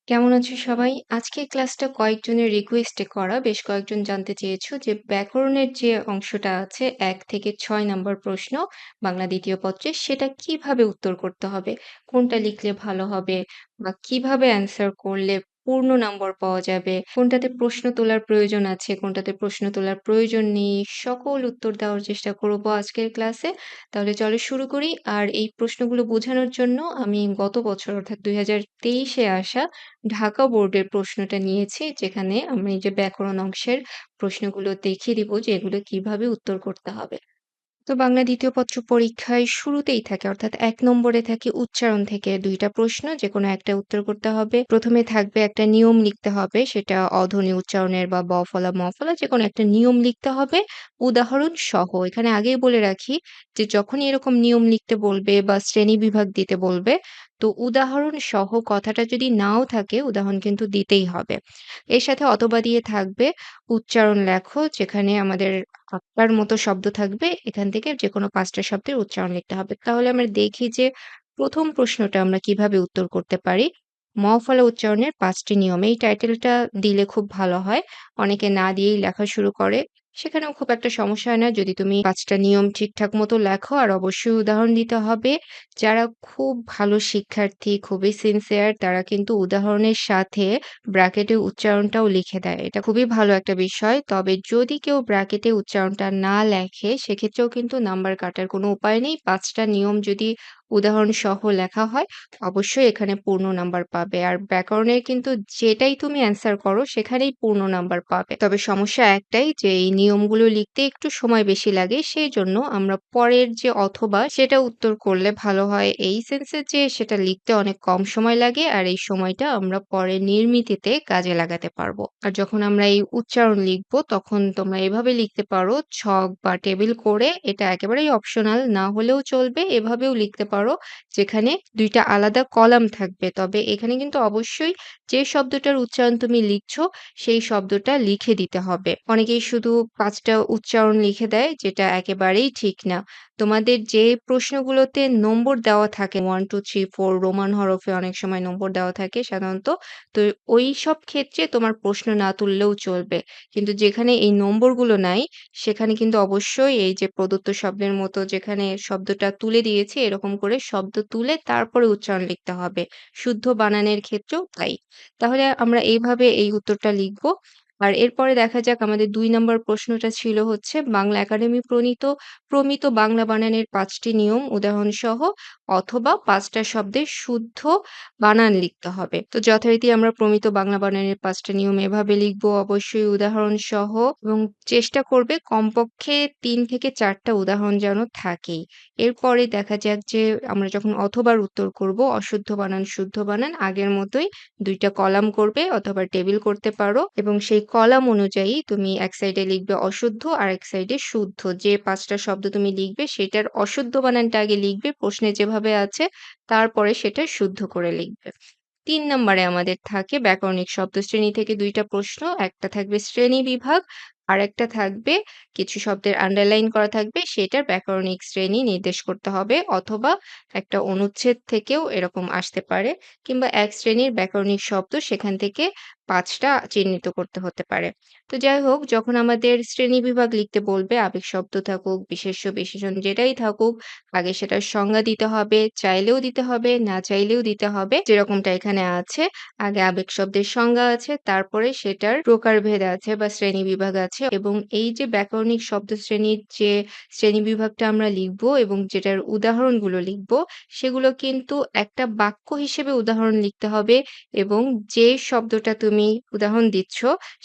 কেমন আছো সবাই? আজকের ক্লাসটা কয়েকজনের রিকোয়েস্টে করা। বেশ কয়েকজন জানতে চেয়েছো যে ব্যাকরণের যে অংশটা আছে ১ থেকে ৬ নাম্বার প্রশ্ন বাংলা ২য় পত্রে সেটা কিভাবে উত্তর করতে হবে? কোনটা লিখলে ভালো হবে? বা কিভাবে অ্যান্সার করলে পূর্ণ নম্বর পাওয়া যাবে? কোনটাতে প্রশ্ন তোলার প্রয়োজন আছে, কোনটাতে প্রশ্ন তোলার প্রয়োজন নেই? সকল উত্তর দেওয়ার চেষ্টা করব আজকের ক্লাসে। তাহলে চলো শুরু করি। আর এই প্রশ্নগুলো বোঝানোর জন্য আমি গত বছর অর্থাৎ ২০২৩ এ আসা ঢাকা বোর্ডের প্রশ্নটা নিয়েছি, যেখানে আমি এই যে ব্যাকরণ অংশের প্রশ্নগুলো দেখিয়ে দিব যে এগুলো কিভাবে উত্তর করতে হবে। তো বাংলা ২য় পত্র পরীক্ষায় শুরুতেই থাকে অর্থাৎ ১ নম্বরে থাকে উচ্চারণ থেকে ২ টা প্রশ্ন, যেকোনো একটা উত্তর করতে হবে। ১ম এ থাকবে একটা নিয়ম লিখতে হবে, সেটা অধ্বনি উচ্চারণের বা ব ফলা, ম ফলা যেকোনো একটা নিয়ম লিখতে হবে উদাহরণ সহ। এখানে আগেই বলে রাখি যে যখনই এরকম নিয়ম লিখতে বলবে বা শ্রেণীবিভাগ দিতে বলবে, তো উদাহরণ সহ কথাটা যদি নাও থাকে উদাহরণ কিন্তু দিতেই হবে। এর সাথে অথবা দিয়ে থাকবে উচ্চারণ লেখো, যেখানে আমাদের ৮ টার মতো শব্দ থাকবে। এখান থেকে যেকোনো ৫ টা শব্দের উচ্চারণ লিখতে হবে। তাহলে আমরা দেখি যে ১ম প্রশ্নটা আমরা কিভাবে উত্তর করতে পারি। ম ফলা উচ্চারণের ৫ টি নিয়ম। এই টাইটেলটা দিলে খুব ভালো হয়। অনেকে না দিয়েই লেখা শুরু করে। সেখানেও খুব একটা সমস্যা হয় না যদি তুমি ৫ টা নিয়ম ঠিকঠাক মতো লেখো, আর অবশ্যই উদাহরণ দিতে হবে। যারা খুব ভালো শিক্ষার্থী, খুবই সিনসিয়ার, তারা কিন্তু উদাহরণের সাথে ব্র্যাকেটে উচ্চারণটাও লিখে দেয়। এটা খুবই ভালো একটা বিষয়। তবে যদি কেউ ব্র্যাকেটে উচ্চারণটা না লেখে, সেক্ষেত্রেও কিন্তু নাম্বার কাটার কোনো উপায় নেই। ৫ টা নিয়ম যদি উদাহরণ সহ লেখা হয়, অবশ্যই এখানে পূর্ণ নাম্বার পাবে। আর ব্যাকরণের কিন্তু যেটাই তুমি অ্যান্সার করো, সেখানেই পূর্ণ নাম্বার পাবে। তবে সমস্যা একটাই যে এই নিয়মগুলো লিখতে একটু সময় বেশি লাগে। সেজন্য আমরা পরের যে অথবা, সেটা উত্তর করলে ভালো হয় এই সেন্সে যে সেটা লিখতে অনেক কম সময় লাগে, আর এই সময়টা আমরা পরে নির্মিতিতে কাজে লাগাতে পারবো। আর যখন আমরা এই উচ্চারণ লিখবো, তখন তোমরা এভাবে লিখতে পারো ছক বা টেবিল করে। এটা একেবারেই অপশনাল, না হলেও চলবে। এভাবেও লিখতে পারো, যেখানে ২ টা আলাদা কলাম থাকবে। তবে এখানে কিন্তু অবশ্যই যে শব্দটার উচ্চারণ তুমি লিখছো, সেই শব্দটা লিখে দিতে হবে। অনেকেই শুধু ৫ টা উচ্চারণ লিখে দেয়, যেটা একেবারেই ঠিক না। তোমাদের যে প্রশ্নগুলোতে নম্বর দেওয়া থাকে ১, ২, ৩, ৪ রোমান হরফে অনেক সময় নম্বর দেওয়া থাকে সাধারণত। তো ওইসব ক্ষেত্রে তোমার প্রশ্ন না তুললেও চলবে। কিন্তু যেখানে এই নম্বরগুলো নাই, সেখানে কিন্তু অবশ্যই এই যে প্রদত্ত শব্দের মতো যেখানে শব্দটা তুলে দিয়েছি, এরকম করে শব্দ তুলে তারপরে উচ্চারণ লিখতে হবে। শুদ্ধ বানানের ক্ষেত্রেও তাই। তাহলে আমরা এইভাবে এই উত্তরটা লিখব। আর এরপরে দেখা যাক, আমাদের ২ নম্বর প্রশ্নটা ছিল হচ্ছে বাংলা একাডেমি প্রমিত বাংলা বানানের ৫ টি নিয়ম উদাহরণসহ অথবা ৫ টা শব্দের শুদ্ধ বানান লিখতে হবে। তো যথারীতি আমরা প্রমিত বাংলা বানানের ৫ টা নিয়ম এভাবে লিখব, অবশ্যই উদাহরণসহ, এবং চেষ্টা করবে কমপক্ষে ৩ থেকে ৪ টা উদাহরণ যেন থাকেই। এরপরে দেখা যাক যে আমরা যখন অথবার উত্তর করব, অশুদ্ধ বানান, শুদ্ধ বানান আগের মতোই ২ টা কলাম করবে অথবা টেবিল করতে পারো, এবং সেই কলাম অনুযায়ী তুমি এক সাইডে লিখবে অশুদ্ধ, আরেক সাইডে শুদ্ধ। যে ৫ টা শব্দ তুমি লিখবে সেটার অশুদ্ধ বানানটা আগে লিখবে প্রশ্নে যেভাবে আছে, তারপরে সেটা শুদ্ধ করে লিখবে। ৩ নম্বরে আমাদের থাকে ব্যাকরণিক শব্দশ্রেণী থেকে ২ টা প্রশ্ন। একটা থাকবে শ্রেণীবিভাগ, আরেকটা থাকবে কিছু শব্দের আন্ডারলাইন করা থাকবে, সেটার ব্যাকরণিক শ্রেণী নির্দেশ করতে হবে। অথবা একটা অনুচ্ছেদ থেকেও এরকম আসতে পারে, কিংবা এক শ্রেণীর ব্যাকরণিক শব্দ, সেখান থেকে ৫ টা চিহ্নিত করতে হতে পারে। তো যাই হোক, যখন আমাদের শ্রেণীবিভাগ লিখতে বলবে, আবেগ শব্দ থাকুক, বিশেষ্য, বিশেষণ যেটাই থাকুক, আগে সেটার সংজ্ঞা দিতে হবে। চাইলেও দিতে হবে, না চাইলেও দিতে হবে। যেরকমটা এখানে আছে, আগে আবেগ শব্দের সংজ্ঞা আছে, তারপরে সেটার প্রকারভেদ আছে বা শ্রেণীবিভাগ আছে, এবং এই যে ব্যাকরণিক শব্দশ্রেণীর যে শ্রেণীবিভাগটা আমরা লিখব এবং যেটার উদাহরণগুলো লিখব, সেগুলো কিন্তু একটা বাক্য হিসেবে উদাহরণ লিখতে হবে, এবং যে শব্দটা তুমি উদাহরণ দিচ্ছ,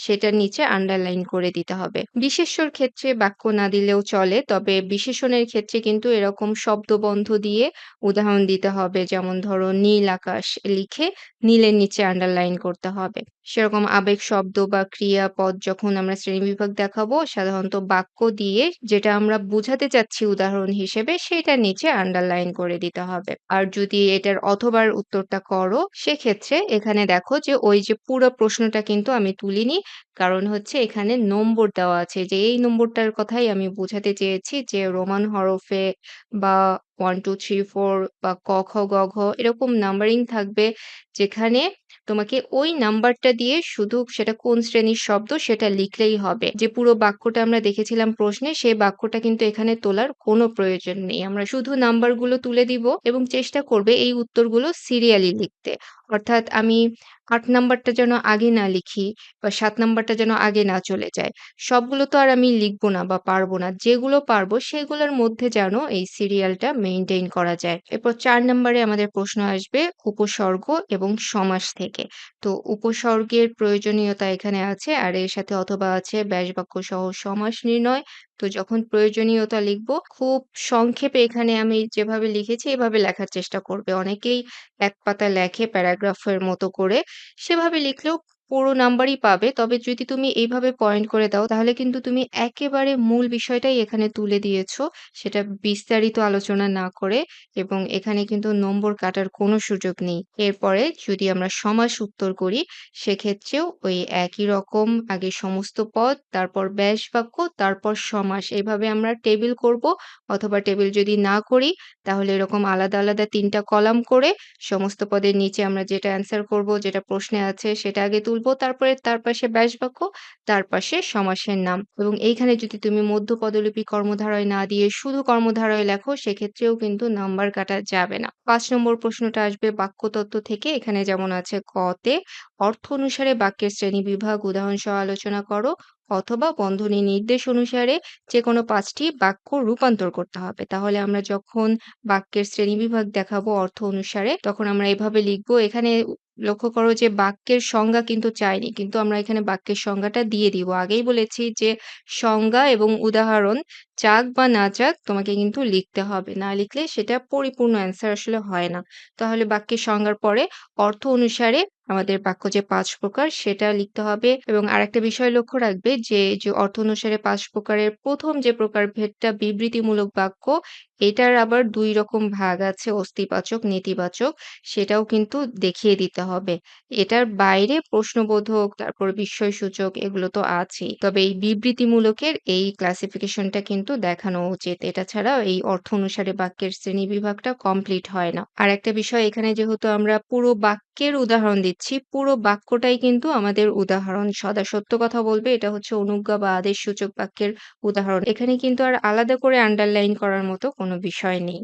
সেটার নিচে আন্ডারলাইন করে দিতে হবে। বিশেষ্যর ক্ষেত্রে বাক্য না দিলেও চলে, তবে বিশেষণের ক্ষেত্রে কিন্তু এরকম শব্দবন্ধ দিয়ে উদাহরণ দিতে হবে। যেমন ধরো, নীল আকাশ লিখে নীলের নিচে আন্ডারলাইন করতে হবে। সেরকম আবেগ শব্দ বা ক্রিয়াপদ যখন আমরা শ্রেণীবিভাগ দেখাবো, সাধারণত বাক্য দিয়ে যেটা আমরা বোঝাতে চাচ্ছি উদাহরণ হিসেবে, সেটার নিচে আন্ডারলাইন করে দিতে হবে। আর যদি এটার অথবার উত্তরটা করো, সেক্ষেত্রে এখানে দেখো যে ওই যে পুরো প্রশ্নটা কিন্তু আমি তুলিনি। কারণ হচ্ছে এখানে নম্বর দেওয়া আছে, যে এই নম্বরটার কথাই আমি বোঝাতে চেয়েছি, যে রোমান হরফে বা ১, ২, ৩, ৪ বা ক, খ, গ, ঘ এরকম নাম্বারিং থাকবে, যেখানে তোমাকে ওই নাম্বারটা দিয়ে শুধু সেটা কোন শ্রেণীর শব্দ সেটা লিখলেই হবে। যে পুরো বাক্যটা আমরা দেখেছিলাম প্রশ্নে, সেই বাক্যটা কিন্তু এখানে তোলার কোনো প্রয়োজন নেই। আমরা শুধু নাম্বারগুলো তুলে দিব এবং চেষ্টা করবে এই উত্তরগুলো সিরিয়ালি লিখতে। অর্থাৎ আমি ৮ নাম্বারটা যেন আগে না লিখি বা ৭ নাম্বারটা যেন আগে না চলে যায়। সবগুলো তো আর আমি লিখব না বা পারব না। যেগুলো পারব সেগুলোর মধ্যে যেন এই সিরিয়ালটা মেইনটেইন করা যায়। এরপর ৪ নাম্বারে আমাদের প্রশ্ন আসবে উপসর্গ এবং সমাস থেকে। তো উপসর্গের প্রয়োজনীয়তা এখানে আছে আর এর সাথে অথবা আছে ব্যাসবাক্য সহ সমাস নির্ণয়। তো যখন প্রয়োজনীয়তা লিখব খুব সংক্ষেপে এখানে আমি যেভাবে লিখেছি এভাবে লেখার চেষ্টা করবে। অনেকেই এক পাতা লেখে প্যারাগ্রাফের মতো করে। সেভাবে লিখলেও পুরো নাম্বারই পাবে। তবে যদি তুমি এইভাবে পয়েন্ট করে দাও তাহলে কিন্তু তুমি একেবারে মূল বিষয়টাই এখানে তুলে দিয়েছ। সেটা বিস্তারিত আলোচনা না করে এবং এখানে কিন্তু নম্বর কাটার কোনো সুযোগ নেই। এরপরে যদি আমরা সমাস উত্তর করি সেক্ষেত্রেও ওই একই রকম আগে সমস্ত পদ, তারপর ব্যাস বাক্য, তারপর সমাস। এভাবে আমরা টেবিল করব অথবা টেবিল যদি না করি তাহলে এরকম আলাদা, আলাদা ৩ টা কলাম করে সমস্ত পদের নিচে আমরা যেটা অ্যান্সার করব, যেটা প্রশ্নে আছে সেটা আগে তুলব। তারপরে তার পাশে ব্যাস বাক্য, তার পাশে সমাসের নাম। এবং এইখানে যদি তুমি মধ্য পদলিপি কর্মধারয় না দিয়ে শুধু কর্মধারয় লেখো সেক্ষেত্রেও কিন্তু নাম্বার কাটা যাবে না। ৫ নম্বর প্রশ্নটা আসবে বাক্যতত্ত্ব থেকে। এখানে যেমন আছে ক তে অর্থ অনুসারে বাক্যের শ্রেণীবিভাগ উদাহরণসহ আলোচনা করো অথবা বন্ধনী নির্দেশ অনুসারে যেকোনো ৫ টি বাক্য রূপান্তর করতে হবে। তাহলে আমরা যখন বাক্যের শ্রেণীবিভাগ দেখাবো অর্থ অনুসারে তখন আমরা এভাবে লিখব। এখানে লক্ষ্য করো যে বাক্যের সংজ্ঞা কিন্তু চাইনি। কিন্তু আমরা এখানে বাক্যের সংজ্ঞাটা দিয়ে দিব। আগেই বলেছি যে সংজ্ঞা এবং উদাহরণ যাক বা না যাক তোমাকে কিন্তু লিখতে হবে। না লিখলে সেটা পরিপূর্ণ অ্যান্সার আসলে হয় না। তাহলে বাক্যের সংজ্ঞার পরে অর্থ অনুসারে আমাদের বাক্য যে ৫ প্রকার সেটা লিখতে হবে এবং আরেকটা বিষয় লক্ষ্য রাখবে যে অর্থ অনুসারে ৫ প্রকারের ১ম যে প্রকারভেদটা বিবৃতিমূলক বাক্য, এটার আবার ২ রকম ভাগ আছে অস্তিবাচক, নেতিবাচক। সেটাও কিন্তু দেখিয়ে দিতে হবে। এটার বাইরে প্রশ্নবোধক, তারপর বিস্ময়সূচক এগুলো তো আছেই। তবে এই বিবৃতিমূলকের এই ক্লাসিফিকেশনটা কিন্তু দেখানো উচিত। এটা ছাড়া এই অর্থ অনুসারে বাক্যের শ্রেণীবিভাগটা কমপ্লিট হয় না। আরেকটা বিষয় এখানে যেহেতু আমরা পুরো বাক্যের উদাহরণ দিচ্ছি, পুরো বাক্যটাই কিন্তু আমাদের উদাহরণ। সদা সত্য কথা বলবে এটা হচ্ছে অনুজ্ঞা বা আদেশসূচক বাক্যের উদাহরণ। এখানে কিন্তু আর আলাদা করে আন্ডারলাইন করার মতো কোনো বিষয় নেই।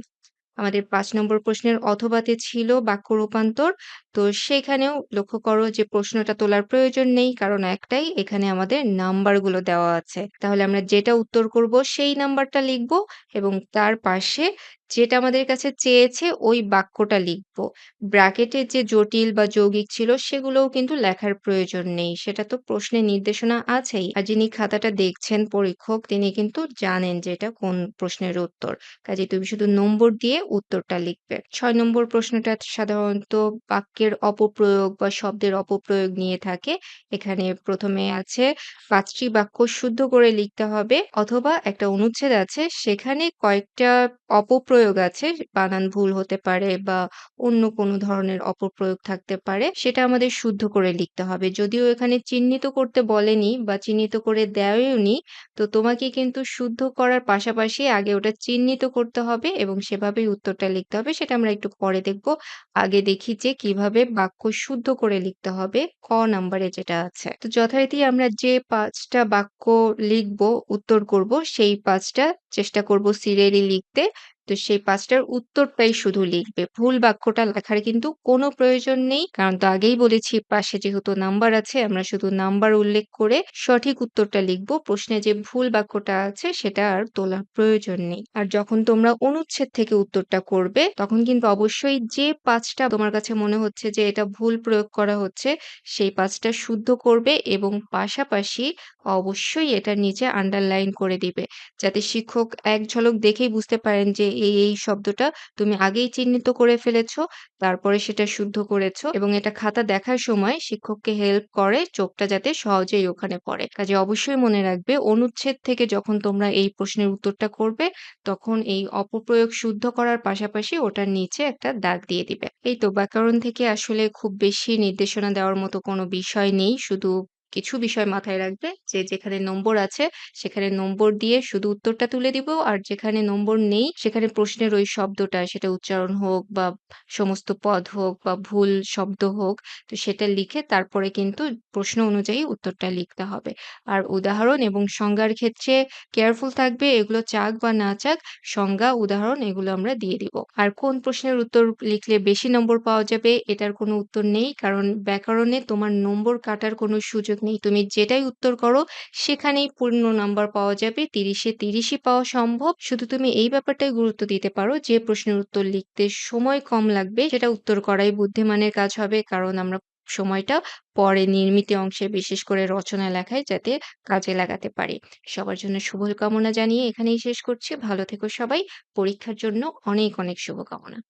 আমাদের ৫ নম্বর প্রশ্নের অথবাতে ছিল বাক্য রূপান্তর। তো সেখানেও লক্ষ্য করো যে প্রশ্নটা তোলার প্রয়োজন নেই। কারণ একটাই এখানে আমাদের নাম্বারগুলো দেওয়া আছে। তাহলে আমরা যেটা উত্তর করব সেই নাম্বারটা লিখব এবং তার পাশে যেটা আমাদের কাছে চেয়েছে ওই বাক্যটা লিখব। ব্র্যাকেটে যে জটিল বা যৌগিক ছিল সেগুলোও কিন্তু লেখার প্রয়োজন নেই। সেটা তো প্রশ্নের নির্দেশনা আছেই। আর যিনি খাতাটা দেখছেন পরীক্ষক তিনি কিন্তু জানেন যে এটা কোন প্রশ্নের উত্তর। কাজেই তুমি শুধু নম্বর দিয়ে উত্তরটা লিখবে। ৬ নম্বর প্রশ্নটা সাধারণত বাক্যের অপপ্রয়োগ বা শব্দের অপপ্রয়োগ নিয়ে থাকে। এখানে ১ম এ আছে ৫ টি বাক্য শুদ্ধ করে লিখতে হবে অথবা একটা অনুচ্ছেদ আছে সেখানে কয়েকটা অপপ্রয়োগ আছে। বানান ভুল হতে পারে বা অন্য কোনো ধরনের অপপ্রয়োগ থাকতে পারে। সেটা আমাদের শুদ্ধ করে লিখতে হবে। যদিও এখানে চিহ্নিত করতে বলেনি বা চিহ্নিত করে দেয়ওনি, তো তোমাকে কিন্তু শুদ্ধ করার পাশাপাশি আগে ওটা চিহ্নিত করতে হবে এবং সেভাবেই উত্তরটা লিখতে হবে। সেটা আমরা একটু পরে দেখব। আগে দেখি যে কিভাবে বাক্য শুদ্ধ করে লিখতে হবে ক নাম্বারে যেটা আছে। তো যথারীতি আমরা যে ৫ টা বাক্য লিখব, উত্তর করব সেই ৫ টা চেষ্টা করব সিরিয়ালি লিখতে। তো সেই ৫ টার উত্তরটাই শুধু লিখবে। ভুল বাক্যটা লেখার কিন্তু কোনো প্রয়োজন নেই। কারণ তো আগেই বলেছি পাশে যেহেতু নাম্বার আছে আমরা শুধু নাম্বার উল্লেখ করে সঠিক উত্তরটা লিখব। প্রশ্নে যে ভুল বাক্যটা আছে সেটা আর তোলার প্রয়োজন নেই। আর যখন তোমরা অনুচ্ছেদ থেকে উত্তরটা করবে তখন কিন্তু অবশ্যই যে ৫ টা তোমার কাছে মনে হচ্ছে যে এটা ভুল প্রয়োগ করা হচ্ছে সেই ৫ টা শুদ্ধ করবে এবং পাশাপাশি অবশ্যই এটার নিচে আন্ডারলাইন করে দিবে। যাতে শিক্ষক এক ঝলক দেখেই বুঝতে পারেন যে এই শব্দটা তুমি আগেই চিহ্নিত করে ফেলেছো, তারপরে সেটা শুদ্ধ করেছো এবং এটা খাতা দেখার সময় শিক্ষককে হেল্প করে চোখটা যাতে সহজেই ওখানে পড়ে। কাজে অবশ্যই মনে রাখবে অনুচ্ছেদ থেকে যখন তোমরা এই প্রশ্নের উত্তরটা করবে তখন এই অপপ্রয়োগ শুদ্ধ করার পাশাপাশি ওটার নিচে একটা দাগ দিয়ে দিবে। এই তো ব্যাকরণ থেকে আসলে খুব বেশি নির্দেশনা দেওয়ার মতো কোনো বিষয় নেই। শুধু কিছু বিষয় মাথায় রাখবে যে যেখানে নম্বর আছে সেখানে নম্বর দিয়ে শুধু উত্তরটা তুলে দিব। আর যেখানে নম্বর নেই সেখানে প্রশ্নের ওই শব্দটা সেটা উচ্চারণ হোক বা সমস্ত পদ হোক বা ভুল শব্দ হোক তো সেটা লিখে তারপরে কিন্তু প্রশ্ন অনুযায়ী উত্তরটা লিখতে হবে। আর উদাহরণ এবং সংজ্ঞার ক্ষেত্রে কেয়ারফুল থাকবে এগুলো চাক বা না চাক সংজ্ঞা, উদাহরণ এগুলো আমরা দিয়ে দিব। আর কোন প্রশ্নের উত্তর লিখলে বেশি নম্বর পাওয়া যাবে এটার কোনো উত্তর নেই। কারণ ব্যাকরণে তোমার নম্বর কাটার কোনো সুযোগ নেই। তুমি যেটাই উত্তর করো সেখানেই পূর্ণ নাম্বার পাওয়া যাবে। ৩০ এ ৩০ই পাওয়া সম্ভব। শুধু তুমি এই ব্যাপারটায় গুরুত্ব দিতে পারো যে প্রশ্নের উত্তর লিখতে সময় কম লাগবে সেটা উত্তর করাই বুদ্ধিমানের কাজ হবে। কারণ আমরা সময়টা পরে নির্মিত অংশে বিশেষ করে রচনা লেখায় যাতে কাজে লাগাতে পারি। সবার জন্য শুভকামনা জানিয়ে এখানেই শেষ করছি। ভালো থেকো সবাই। পরীক্ষার জন্য অনেক, অনেক শুভকামনা।